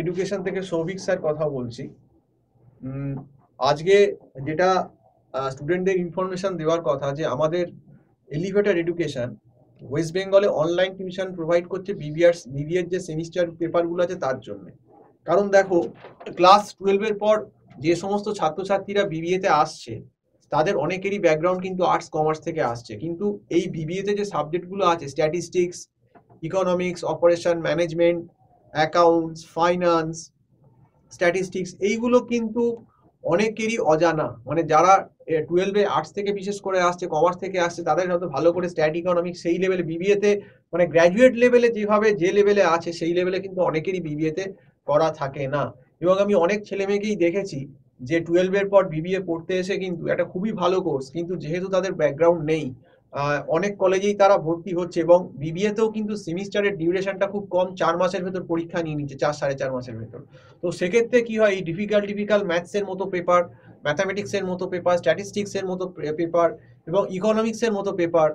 Education থেকে Souvik sir কথা বলছি। আজকে যেটা স্টুডেন্টদের ইনফরমেশন দেওয়ার কথা যে আমাদের এলিভেটেড এডুকেশন ওয়েস্ট বেঙ্গলে অনলাইন টিউশন প্রোভাইড করছে বিবিএর যে সেমিস্টার পেপারগুলো আছে তার জন্য। কারণ দেখো, ক্লাস 12-এর পর যে সমস্ত ছাত্রছাত্রীরা বিবিএতে আসছে তাদের অনেকেরই ব্যাকগ্রাউন্ড কিন্তু আর্টস কমার্স থেকে আসছে, কিন্তু এই বিবিএতে যে সাবজেক্টগুলো আছে statistics, economics, operation management, accounts, finance, statistics, এইগুলো কিন্তু অনেকেরই অজানা। মানে যারা 12-এ আর্টস থেকে বিশেষ করে আসছে, কমার্স থেকে আসছে, তাদের হয়তো ভালো করে স্ট্যাট ইকোনমিক্স সেই লেভেলে বিবিএতে মানে গ্র্যাজুয়েট লেভেলে যেভাবে যে লেভেলে আছে সেই লেভেলে কিন্তু অনেকেরই বিবিএতে করা থাকে না। এবং আমি অনেক ছেলে মেয়েকেই দেখেছি যে 12-এর পর বিবিএ পড়তে এসে কিন্তু একটা খুবই ভালো কোর্স, কিন্তু যেহেতু তাদের ব্যাকগ্রাউন্ড নেই, অনেক কলেজেই তারা ভর্তি হচ্ছে এবং বিবিএতেও কিন্তু সেমিস্টারের ডিউরেশনটা খুব কম, 4 মাসের ভেতর পরীক্ষা নিয়ে নিচ্ছে, 4-4.5 মাসের ভেতর। তো সেক্ষেত্রে কি হয়, এই ডিফিকাল্ট ম্যাথসের মতো পেপার, ম্যাথামেটিক্সের মতো পেপার, স্ট্যাটিস্টিক্সের মতো পেপার এবং ইকোনমিক্সের মতো পেপার,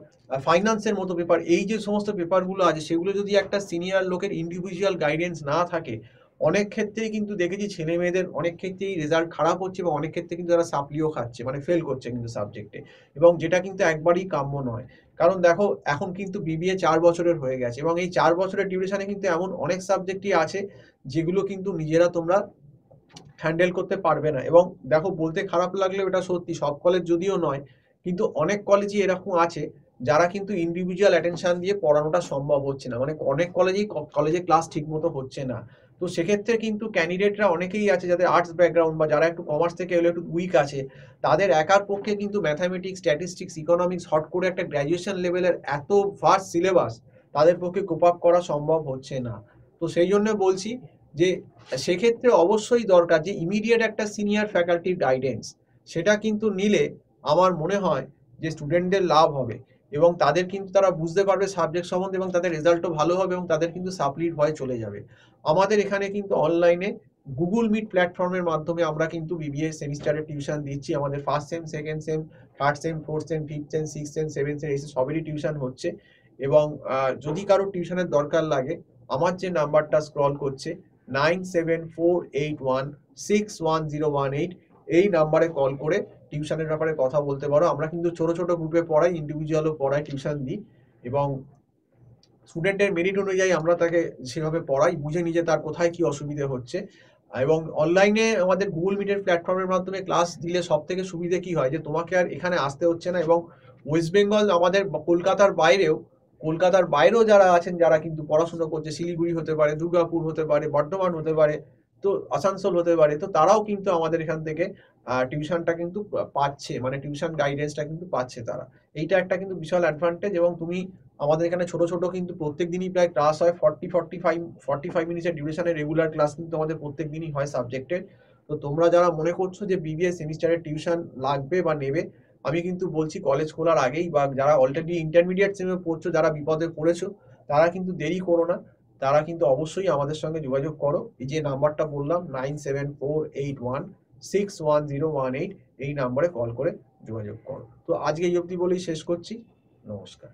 ফাইন্যান্সের মতো পেপার, এই যে সমস্ত পেপারগুলো আছে সেগুলো যদি একটা সিনিয়র লোকের ইন্ডিভিজুয়াল গাইডেন্স না থাকে, অনেক ক্ষেত্রেই কিন্তু দেখেছি ছেলে মেয়েদের অনেক ক্ষেত্রেই রেজাল্ট খারাপ হচ্ছে এবং অনেক ক্ষেত্রে কিন্তু তারা সাপ্লিও খাচ্ছে, মানে ফেল করছে কিন্তু সাবজেক্টে, এবং যেটা কিন্তু একবারই কাম্য নয়। কারণ দেখো, এখন কিন্তু বিবিএ 4 বছরের হয়ে গেছে এবং এই 4 বছরের ডিউরেশনে কিন্তু এমন অনেক সাবজেক্টই আছে যেগুলো কিন্তু নিজেরা তোমরা হ্যান্ডেল করতে পারবে না। এবং দেখো, বলতে খারাপ লাগলেও এটা সত্যি, সব কলেজ যদিও নয়, কিন্তু অনেক কলেজই এরকম আছে যারা কিন্তু ইন্ডিভিজুয়াল অ্যাটেনশন দিয়ে পড়ানোটা সম্ভব হচ্ছে না। মানে অনেক কলেজে ক্লাস ঠিক মতো হচ্ছে না। তো সেক্ষেত্রে কিন্তু ক্যান্ডিডেটরা অনেকেই আছে যাদের আর্টস ব্যাকগ্রাউন্ড বা যারা একটু কমার্স থেকে এলে একটু উইক আছে, তাদের একার পক্ষে কিন্তু ম্যাথামেটিক্স, স্ট্যাটিস্টিক্স, ইকোনমিক্স হট করে একটা গ্র্যাজুয়েশন লেভেলের এত ভাস্ট সিলেবাস তাদের পক্ষে কোপ আপ করা সম্ভব হচ্ছে না। তো সেই জন্য বলছি যে সেক্ষেত্রে অবশ্যই দরকার যে ইমিডিয়েট একটা সিনিয়র ফ্যাকাল্টির গাইডেন্স, সেটা কিন্তু নিলে আমার মনে হয় যে স্টুডেন্টদের লাভ হবে এবং তাদের কিন্তু তারা বুঝতে পারবে সাবজেক্ট সম্বন্ধে এবং তাদের রেজাল্টও ভালো হবে এবং তাদের কিন্তু সাপ্লির ভয় চলে যাবে। আমাদের এখানে কিন্তু অনলাইনে গুগল মিট প্ল্যাটফর্মের মাধ্যমে আমরা কিন্তু বিবিএ সেমিস্টারের টিউশন দিচ্ছি। আমাদের first same, second same, third same, fourth sem, fifth same, six same, seventh same, এই সবেরই টিউশন হচ্ছে। এবং যদি কারো টিউশনের দরকার লাগে, আমার যে নাম্বারটা স্ক্রল করছে 9748161018, এই নাম্বারে কল করে টিউশনের ব্যাপারে কথা বলতে পারো। আমরা কিন্তু ছোট ছোট গ্রুপে পড়াই, ইন্ডিভিজুয়ালও পড়াই, টিউশন দিই এবং স্টুডেন্টের মেরিট অনুযায়ী আমরা তাকে সেভাবে পড়াই, বুঝে নিজে তার কোথায় কি অসুবিধে হচ্ছে। এবং অনলাইনে আমাদের গুগল মিটের প্ল্যাটফর্মের মাধ্যমে ক্লাস দিলে সব থেকে সুবিধে কি হয় যে তোমাকে আর এখানে আসতে হচ্ছে না। এবং ওয়েস্ট বেঙ্গল আমাদের কলকাতার বাইরেও যারা আছেন, যারা কিন্তু পড়াশোনা করছে, শিলিগুড়ি হতে পারে, দুর্গাপুর হতে পারে, বর্ধমান হতে পারে, তো আসানসোল হতে পারে, তো তারাও কিন্তু আমাদের এখান থেকে টিউশনটা কিন্তু পাচ্ছে, মানে টিউশন গাইডেন্সটা কিন্তু পাচ্ছে তারা। এইটা একটা কিন্তু বিশাল অ্যাডভান্টেজ। এবং তুমি আমাদের এখানে ছোট ছোট কিন্তু প্রত্যেক দিনই প্রায় ক্লাস হয়, 45 মিনিটের ডিউরেশনের রেগুলার ক্লাস কিন্তু আমাদের প্রত্যেক দিনই হয় সাবজেক্টের। তো তোমরা যারা মনে করছো যে বিবিএ সেমিস্টারের টিউশন লাগবে বা নেবে, আমি কিন্তু বলছি কলেজ খোলার আগেই, বা যারা অলরেডি ইন্টারমিডিয়েট সেমে পড়ছো, যারা বিপদে পড়েছো, তারা কিন্তু দেরি করো না, তারা কিন্তু অবশ্যই আমাদের সঙ্গে যোগাযোগ করো। এই যে নাম্বারটা বললাম 9748161018, এই নাম্বারে কল করে যোগাযোগ করো। তো আজকে এই অবধি বলেই শেষ করছি। নমস্কার।